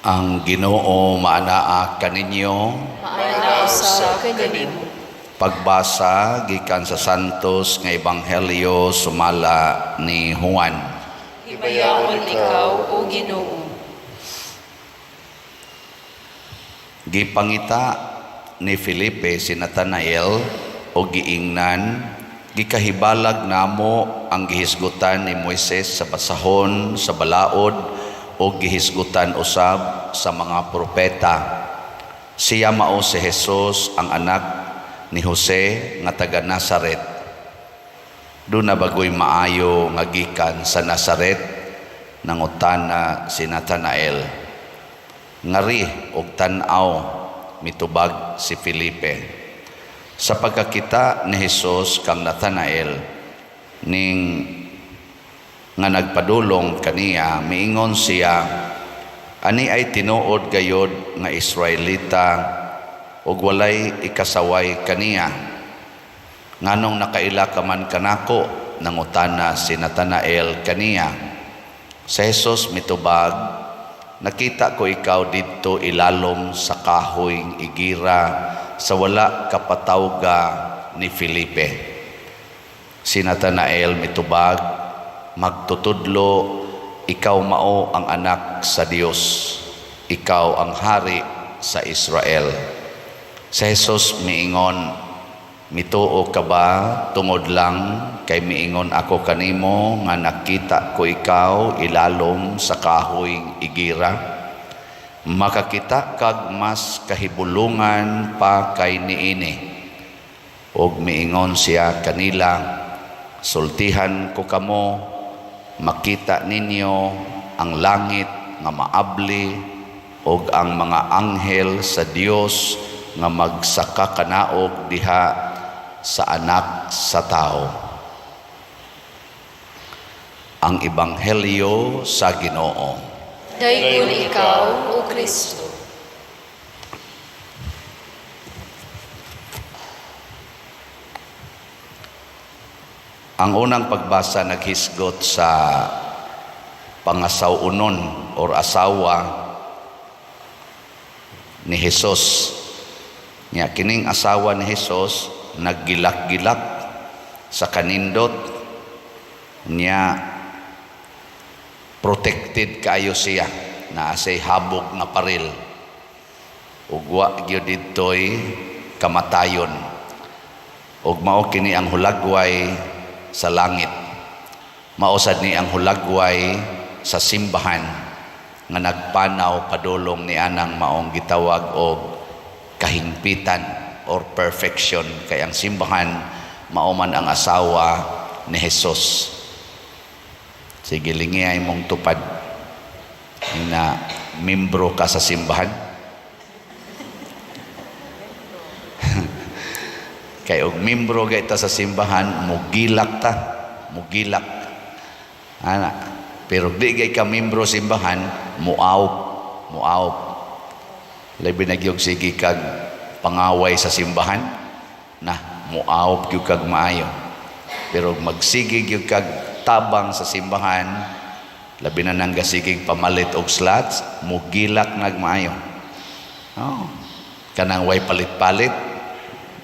Ang Ginoo maanaa kaninyo. Maanaa sa kanimo. Pagbasa gikan sa Santos nga Ebanghelyo sumala ni Juan. Hibayaon ikaw o Ginoo. Gipangita ni Felipe si Natanael o giingnan, gikahibalag namo ang gihisgutan ni Moises sa basahon sa balaod o gihisgutan usab sa mga propeta. Siya mao si Jesus ang anak ni Jose nga taga Nazaret. Doon na bagoy maayo nga gikan sa Nazaret nangutana si Natanael. Ngari og tan-aw mitubag si Felipe. Sa pagkakita ni Jesus kang Natanael ning nga nagpadulong kaniya, miingon siya, ani ay tinuod gayod nga Israelita ug walay ikasaway kaniya. Nganong nakaila ka man kanako, nangutana si Natanael kaniya. Sa Jesus mitubag, nakita ko ikaw didto ilalom sa kahoy igira sa wala kapatawga ni Felipe. Si Natanael mitubag, magtutudlo, ikaw mao ang anak sa Dios, ikaw ang hari sa Israel. Sa Jesus miingon, mituo ka ba tungod lang kay miingon ako kanimo nga nakita ko ikaw ilalom sa kahoy igira? Makakita kag mas kahibulungan pa kay niini. Og miingon siya kanila, sultihan ko kamo, makita ninyo ang langit nga maabli ug ang mga anghel sa Dios nga magsaka kanaog diha sa anak sa tao. Ang Ebanghelyo sa Ginoo. Dayon ikaw o Kristo. Ang unang pagbasa naghisgot sa pangasawunon or asawa ni Jesus. Nya kining asawa ni Jesus naggilak-gilak sa kanindot niya, protected kayo siya na asay habog nga paril. Ug wa gyud didtoy kamatayon. Ug mao kini ang hulagway sa langit. Mausad ni ang hulagway sa simbahan nga nagpanaw padulong ni anang maong gitawag og kahingpitan or perfection, kay ang simbahan mauman ang asawa ni Jesus. Sige, lingiay mong tupad na membro ka sa simbahan. Kay og membro gayta sa simbahan, mugilak ta, mugilak. Ana, pero di gay ka membro simbahan, muawp. Labi na gyud sige kag pangaway sa simbahan, na muawp gyud kag maayo. Pero magsige gyud kag tabang sa simbahan, labi na nang gasigig pamalit og slots, mugilak nagmaayo. Oh, kanang way palit-palit.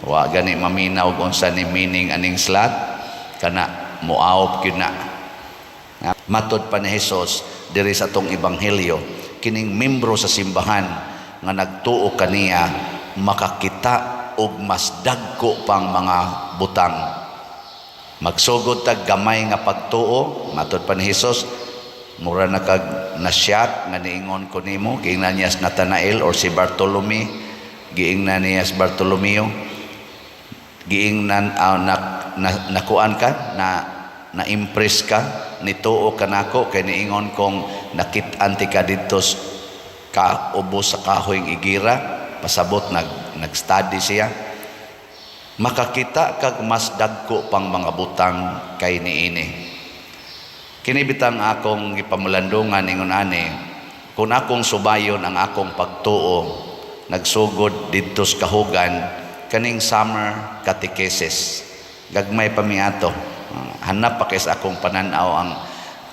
Wa gani maminaw kung sa ni meaning aning slot, kana muawp gyud na. Matod pa ni Jesus diri sa tong ebanghelyo, kining membro sa simbahan nga nagtuo kaniya makakita og mas dagko pang mga butang. Magsugod tag gamay nga pagtuo, matod pa ni Jesus, mura na kag nasyat nga niingon ko nimo, giingnan niya si Natanael or si Bartolome, giingnan niya si Bartolomeo, giingnan nakuan ka na impress ka nituo kanako kay niingon kong nakit-an ti ka didto ka ubos sa kahoy igira, pasabot nag-study siya, makakita kag mas dagko pang mga butang kay niini. Kini bitang akong gipamulandungan ingon ani, kung akong subayon ang akong pagtuo, nagsugod didto sa kahugan kaning summer catechesis, gagmay pa mi ato. Hanap pa kay sa akong pananaw ang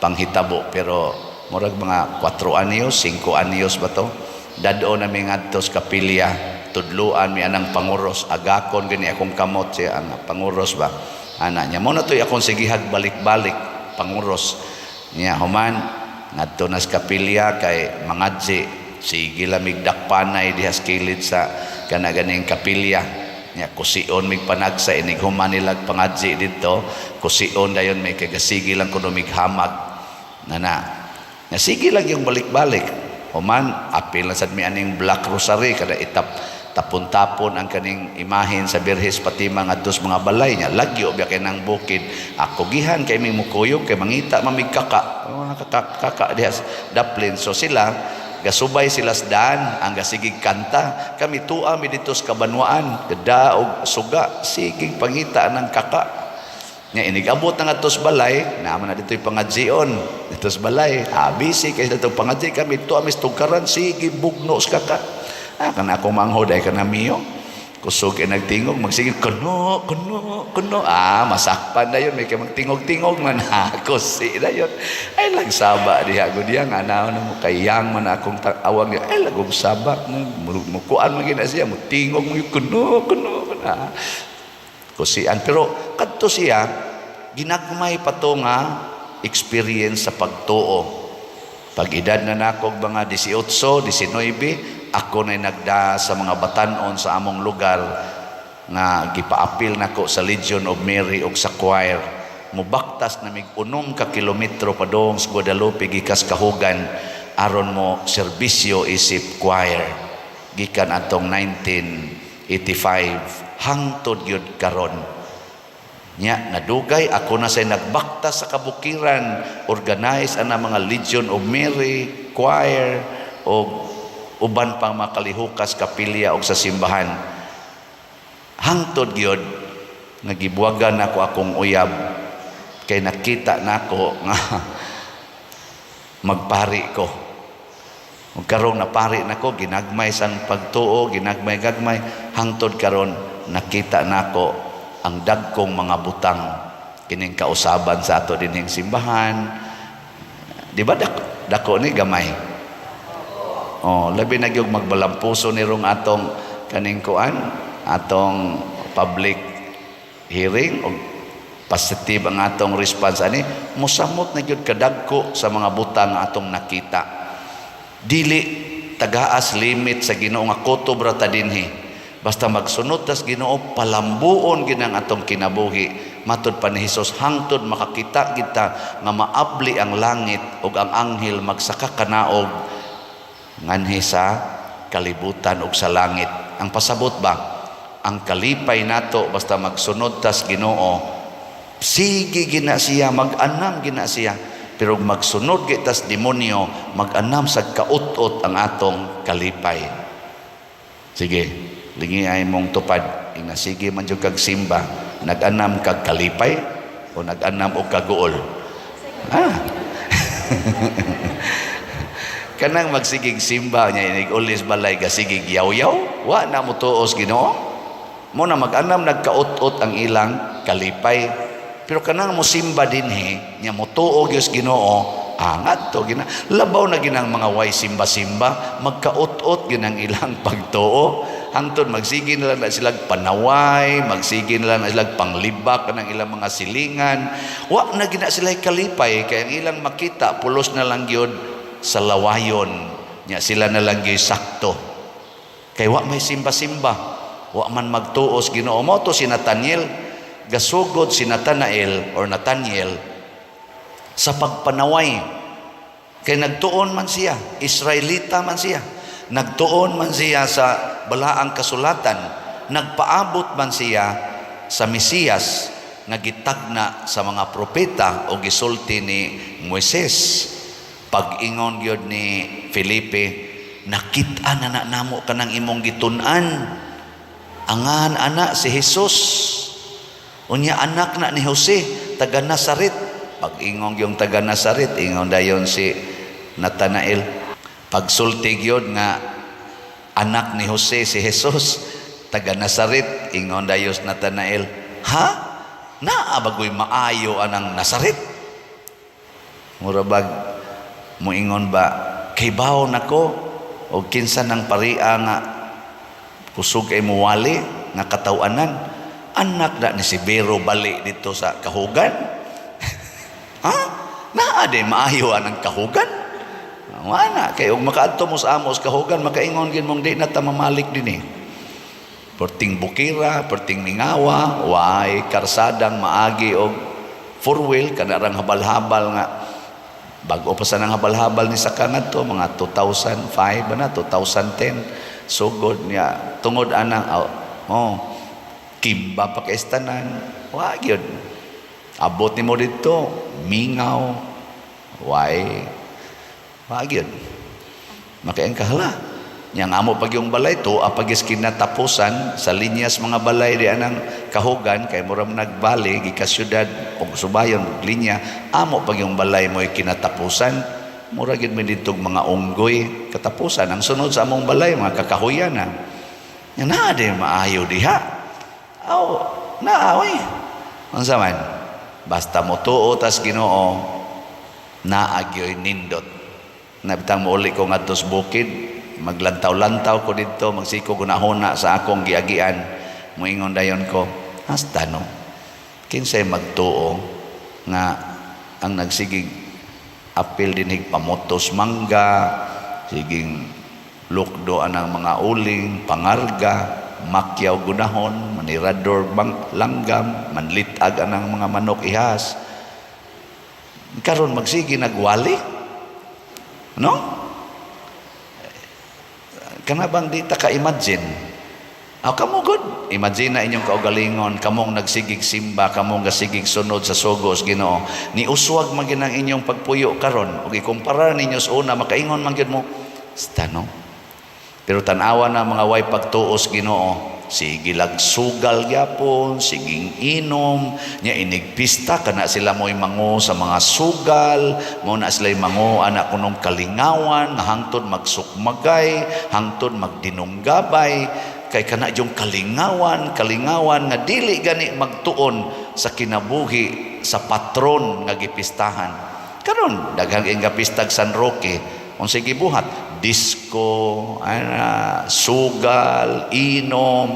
panghitabo, pero murag mga 4 anyos, 5 anyos ba to? Dado na mi ngadto sa kapilya, tudluan mi anang panguros, agakon gani akong kamot siya ang panguros ba. Ana niya mo na to'y akong sigihag balik-balik panguros. Niya human ngadto na sa kapilya kay mangadji, sige lamig dakpanay diha sa kilid sa kanaganing kapilya. Niya kusion mig panagsa inig human nilag pangadji dito, kusion dayon may kagasigi lang kuno mig hamag. Nana. Na sige lang yung balik-balik. Human, apil na sad mi aning Black Rosary kada tapon-tapon ang kaning imahin sa Birhes Fatima ngadto sa mga balay niya. Lagyo biya kay nang bukid. Ako gihan kay may mukuyog kay mangita mamig kaka. Mga kaka diha daplin. So sila gasubay sila sa daan ang gasigig kanta. Kami tuwa mi dito sa Kabanwaan, gada og suga sigig pangita ng kaka. Nya inigabot na nga tos balay, naman na dito'y pangadjion, dito sa balay, busy kay dito pangadji kami, ito amis tugkaran, sige, bugno sa kaka. Kana akong manghod ay kanamiyo, kusog ay nagtingog, magsige, kuno, masakpan na yun, may kaya magtingog-tingog man, kusi na yun. Ay, lagsaba diha, gudiya nga, na mo, kayang man akong awang niya, ay, lagong saba, mukuan mo gina siya, mutingog mo yun, kuno, kusian. Pero kadto siya ginagmay pa to nga experience sa pagtuo. Pag edad na nako mga 18, 19, ako na nagda sa mga batanon sa among lugar nga gipaapil nako sa Legion of Mary og sa choir. Mubaktas na mig 6 ka kilometro padong sa Guadalupe gikas Kahugan aron mo serbisyo isip choir. Gikan atong 1985 hangtod yun karon. Nya nadugay ako na say nagbakta sa kabukiran, organize ana mga Legion of Mary, choir o uban pang mga kalihukas kapilya og sa simbahan. Hangtod gyud nagibuwagan nako akong uyab kay nakita nako nga magpari ko. Ug karon napari nako ginagmay sang pagtuo, ginagmay-gagmay hangtod karon nakita nako ang dagkong mga butang kining kausaban sa ato dinhing simbahan. Di ba dako ni gamay? Oh, labi na gyud magbalampuso ni rong atong kaning kuan, atong public hearing o positive ang atong response ani, musamot na gyud kadagko sa mga butang nga atong nakita. Dili tagaas limit sa Ginoo nga kutob ra ta dinhi. Basta magsunod tas Ginoo palambuon ginang atong kinabuhi. Matud pa ni Hesus hangtod makakita kita nga maabli ang langit ug ang anghel magsaka kanaog nganhi sa kalibutan ug sa langit. Ang pasabot ba? Ang kalipay nato basta magsunod tas Ginoo, sige gina siya, mag-anam gina siya. Pero magsunod gitas demonyo, mag-anam sa kaut-ot ang atong kalipay. Sige. Lingi ay mong tupad, inasige man yung kag simba, nag-anam kag kalipay o nag-anam o kaguol. Kanang magsigig simba niya, inig-ulis balay, gasigig yaw-yaw, wa na mo tuos Ginoo. Mo na mag-anam, nagkaut-ot ang ilang kalipay. Pero kanang mo simba dinhi, niya mo tuog yung Ginoo, angat to, labaw na ginang mga way simba-simba, magkaut-ot ginang ilang pagtuo. Hangtod magsige na lang na silag panaway, magsige na lang na silag panglibak ng ilang mga silingan. Wa na gina sila kalipay kaya ang ilang makita pulos na lang gyud sa lawayon. Nya sila na lang gyud sakto. Kay wa may simba-simba, wa man magtuos Ginoo. Mo to si Nathaniel, gasugod si Nathanael or Nathaniel sa pagpanaway. Kay nagtuon man siya, Israelita man siya. Nagtuon man siya sa balaang kasulatan, nagpaabot man siya sa Mesiyas nga gitagna sa mga propeta o gisulti ni Moises. Pag-ingon gyud ni Felipe, nakita na namo kanang imong gitun-an, angan anak si Jesus, unya anak na ni Jose taga Nazaret. Pag-ingon yung taga Nazaret, ingon dayon si Nathanael. Pagsulti gyud nga anak ni Jose si Jesus taga Nazaret, ingon dayos Nathanael, ha? Naa bagoy maayo anang Nazaret? Murabag Muingon ba, kaybaw nako o kinsa ng paria nga kusog ay muwali nga katawanan, anak na ni si Bero bali dito sa kahugan. Ha? Naa di maayo ang kahugan. Wala kay og makaadto mo sa amos kahugan makaingon gid mong di na ta mamalik dinhi. Perting bukira, perting mingawa, way karsadang maagi og four wheel kanarang habal-habal nga bago pa sa nang habal-habal ni sakanad to mga 2005 ba na 2010 sugod niya tungod anang kimba pa kaistanan wa gyud abot nimo dito mingaw way wa gyud makaen kahala yang amo pag yung balay to apagis kinatapusan sa linyas mga balay di anang kahugan kay muram nagbali gikas syudad og subayon linya amo pag yung balay mo kinatapusan mura gid mi didtog mga unggoy katapusan ang sunod sa among balay mga kakahuyan na yan na di maayo diha aw naawi unsa man basta mo tuo tas Ginoo naagyoy nindot nabitang mo uli ko ngadto sa bukid maglantaw-lantaw ko dito magsiko gunahuna sa akong giagian moingon dayon ko hasta no kinsay magtuo nga ang nagsigig apil dinig pamotos mangga siging lukdo anang mga uling pangarga makyaw gunahon manirador langgam manlitag anang mga manok ihas karon magsigi nagwali no kana bang di ta ka-imagine kamo good imagine na inyong kaugalingon kamong nagsigig simba kamong gasigig sunod sa sugos Ginoo ni uswag man ginang inyong pagpuyo karon ug ikumpara ninyo sa una makaingon man gyud mo stano pero tan-awa na mga way pagtuos Ginoo sige sugal gyapon siging inom nya inigpista kana sila mo'y mango sa mga sugal mo na sila mango anak kunong kalingawan nga hangtod magsukmagay hangtod magdinunggabay kay kana yung kalingawan nga dili gani magtuon sa kinabuhi sa patron nga gipistahan karon daghang ingapistag San Roque unsay gibuhat disco, sugal, inom.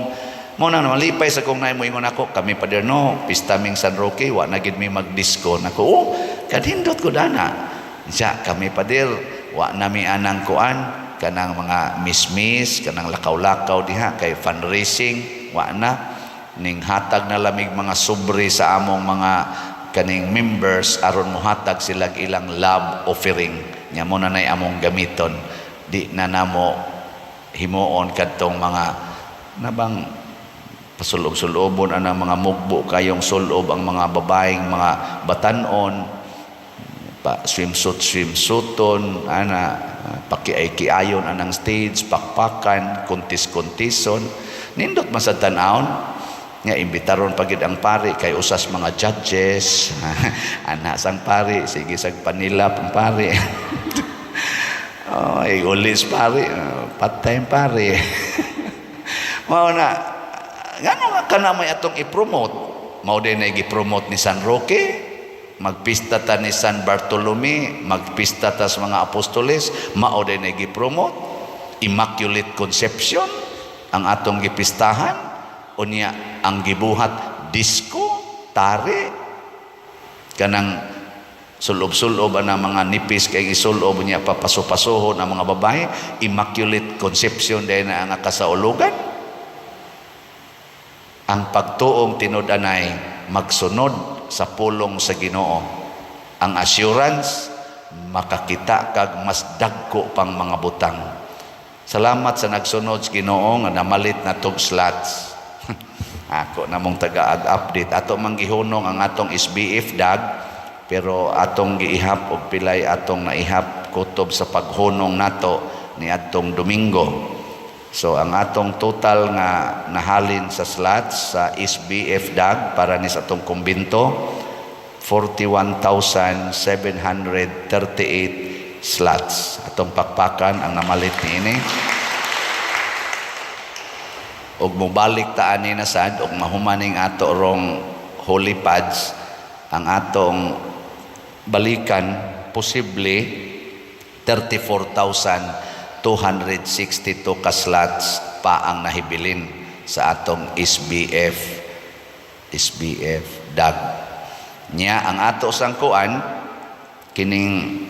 Mo na malipay sa kong naay mo ingon ako, kami pa der no, pista ming San Roque, wa na gid mi mag-disco. Nako, kadindot ko dana. Siya kami pa der, wa na mi anang kuan kanang mga mismis, kanang lakaw-lakaw diha kay fundraising, wa na ning hatag na lamig mga sobre sa among mga kaning members aron mohatag sila ilang love offering. Nya mo na nay among gamiton. Di na namo himuon kadtong mga nabang pasulob-sulobon anang mga mugbo kayong sulob ang mga babaeng mga batanon pa swimsuiton ana pakiay-kiayon anang stage pakpakan kuntis-kuntison nindot man sa tan-awon nga imbitaron pagid ang pari kay usas mga judges ana sang pari sige sag panilap ang pari ulis pare, part-time pare. Mao na, ngano nga kana may atong i-promote? Mao din na i-promote ni San Roque, magpista ta ni San Bartolome, magpista ta sa mga apostoles, mao din na i-promote. Immaculate Conception, ang atong gipistahan, unya ang gibuhat disco, tare, kanang sulob-sulob ang mga nipis kay isulob niya papaso-pasoho ng mga babae Immaculate Conception dahil na ang kasaulugan ang pagtuong tinud-anay magsunod sa pulong sa Ginoo ang assurance makakita kag mas dagko pang mga butang salamat sa nagsunod sa Ginoo nga namalit na tog slots ako namong taga-update ato manggihunong ang atong SBF dag pero atong giihap og pilay atong naihap kutob sa paghunong nato ni atong Domingo. So ang atong total nga nahalin sa slots sa SBF DAG para ni sa atong kumbinto 41,738 slots. Atong pakpakan ang namalit niini. Og mobalik ta ani na sad og mahumaning ato rong holy pads ang atong balikan posible 34,262 ka slots pa ang nahibilin sa atong SBF DAG. Nya ang ato sang kuan kining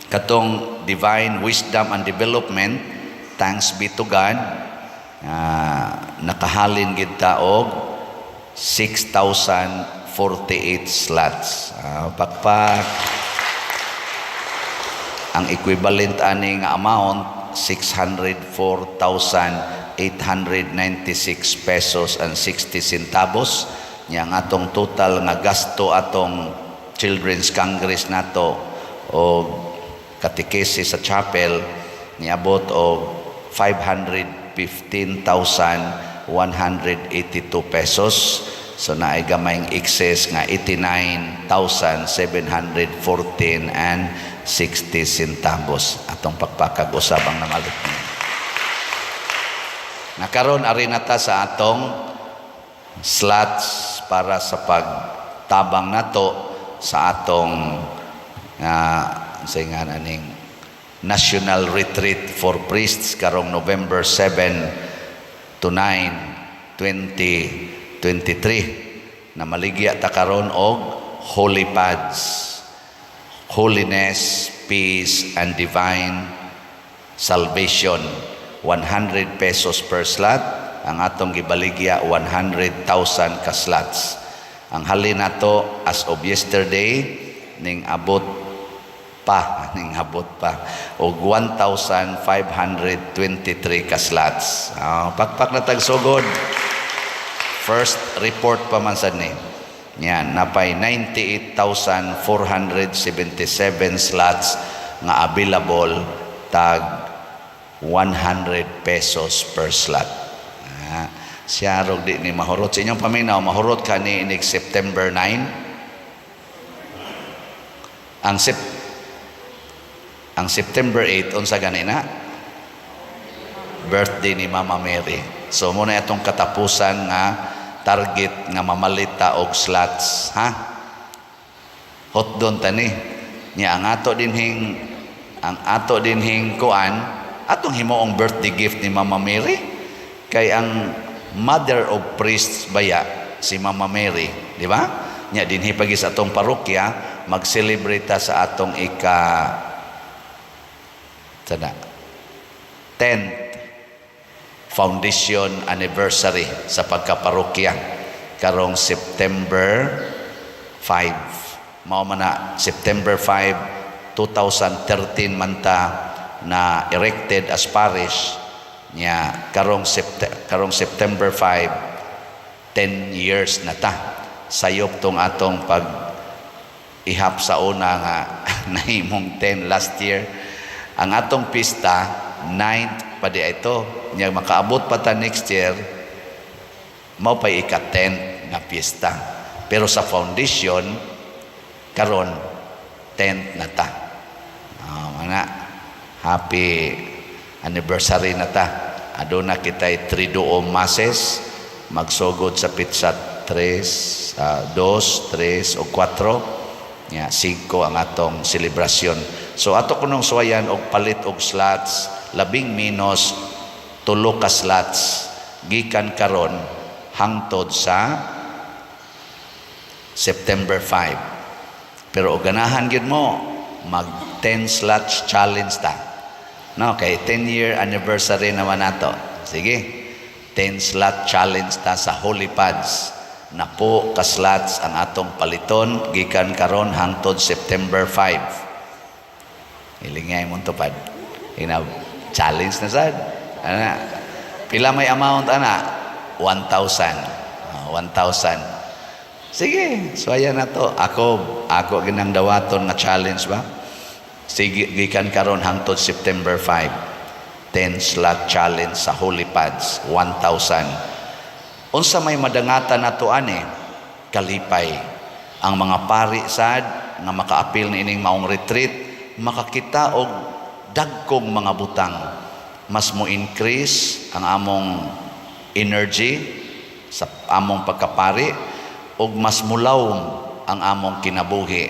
katong Divine Wisdom and Development, thanks be to God, nakahalin gid ta og 6,048 slots. Pakpak. Ang equivalent ani nga amount 604,896 pesos and 60 centavos. Nya ang atong total nga gasto atong Children's Congress nato o katikesi sa chapel niabot og 515,182 pesos. So naay gamayng excess nga 89,714 and 60 centavos atong pagpakag-usabang namalit niya. Nakaroon ari na ta sa atong slots para sa pagtabang nato sa atong aning National Retreat for Priests karong November 7 to 9, 2023 na maligya ta karon og Holy Pads, Holiness, Peace, and Divine Salvation. 100 pesos per slot. Ang atong gibaligya 100,000 ka slots. Ang halin nato as of yesterday ning abot pa og 1,523 ka slots. Pakpak na tagsugod. First report pa man sad ni. Yan, napay 98,477 slots nga available, tag 100 pesos per slot. Siya rog di ni mahurot. Sa inyong paminaw, mahurot ka ni inig September 9. Ang September 8, unsa ganina? Birthday ni Mama Mary. So muna itong katapusan nga target nga mamalita og slots, ha? Hot doon tani. Nya ang ato dinhing kuan, atong himuong birthday gift ni Mama Mary kay ang Mother of Priests baya si Mama Mary, di ba? Nya dinhi pagi sa atong parokya mag-celebrate sa atong 10th foundation anniversary sa pagkaparokya karong September 5. Mao man na September 5, 2013 man ta na erected as parish. Nya karong September 5, 10 years na ta. Sayop tong atong pag ihap sa una nga nahimong 10 last year. Ang atong pista 9th pa di ito. Nya makaabot pa ta next year, mao pa ika-10 nga pista. Pero sa foundation karon 10th na ta. Mga happy anniversary na ta. Aduna kitay 3 masses, magsugod sa pizza 2, 3 o 4. Nya 5 ang atong selebrasyon. So ato kunong suwayan og palit og slots, labing minus 3 ka slots gikan karon hangtod sa September 5. Pero og ganahan gyud mo mag 10 slots challenge ta. No, kay 10-year anniversary naman nato. Sige. 10 slot challenge ta sa Holy Pads. Napo ka slots ang atong paliton gikan karon hangtod September 5. Ilingay mo tupad. Challenge na sad. Ana. Pila may amount ana? 1,000. 1,000. Sige, so ayan na to. Ako ginang dawaton na challenge ba? Sige, gikan karon hangtod September 5. 10 slot challenge sa Holy Pads, 1,000. Unsa may madangatan nato ani? Kalipay. Ang mga pari sad nga makaapil ni ining maong retreat, makakita og dagkong mga butang. Mas mo increase ang among energy sa among pagkapari ug mas mulawom ang among kinabuhi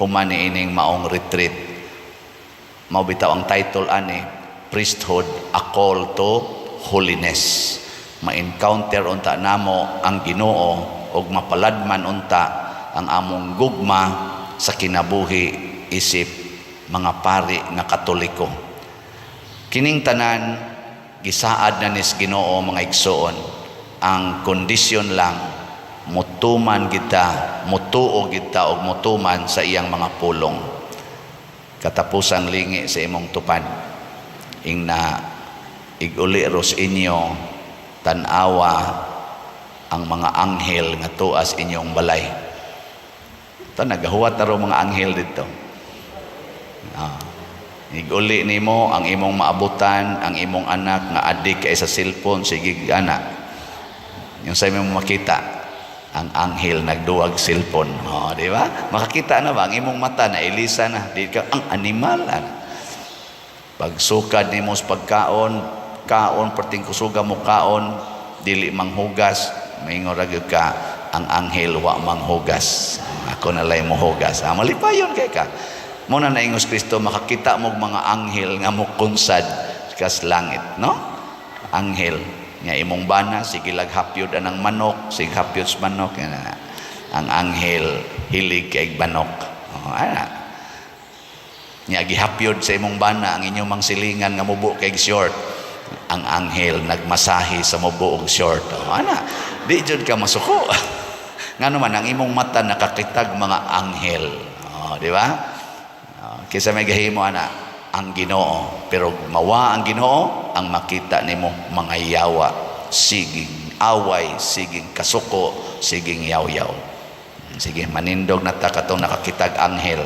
human ni ining maong retreat. Mao bitaw ang title ani, priesthood, a call to holiness. Ma-encounter unta namo ang Ginoo ug mapaladman unta ang among gugma sa kinabuhi isip mga pari nga Katoliko. Kining tanan gisaad na nis Ginoo mga igsoon. Ang kondisyon lang mutuman kita, mutuo kita og mutuman sa iyang mga pulong. Katapusang lingi sa imong tupad. Ingna iguli ros inyo tanawa ang mga anghel nga tuas inyong balay. Ito, nagahuwat na ro mga anghel dito. Iguli nimo ang imong maabutan, ang imong anak nga adik kay sa cellphone, sige anak. Yung sa imong makita, ang anghel nagduwag cellphone. Di ba? Makakita na ba ang imong mata na ilisa na, di ka ang animal. Pagsukad nimo sa pagkaon, kaon perting kusuga mo kaon, dili manghugas, maingon ra gyud ka ang anghel wa manghugas. Ako na lay mo hugas. Malipayon kay ka. Muna na ingos Kristo, makakita mo mga anghel nga mukunsad kas langit, no? Anghel nga imong bana, sige laghapyod anang manok, sige hapyod sa manok. Ang anghel hilig kay banok. Nya gihapyod sa imong bana ang inyong mangsilingan nga mubo kay short. Ang anghel nagmasahi sa mubo og short. Di jud ka masuko. Ngano man ang imong mata nakakitag mga anghel. Di ba? Kaysa may gahimo ang Ginoo, pero mawa ang Ginoo ang makita nimo mga yawa, siging away, siging kasuko, siging yaw-yaw. Sige, manindog na ta katong nakakitag anghel.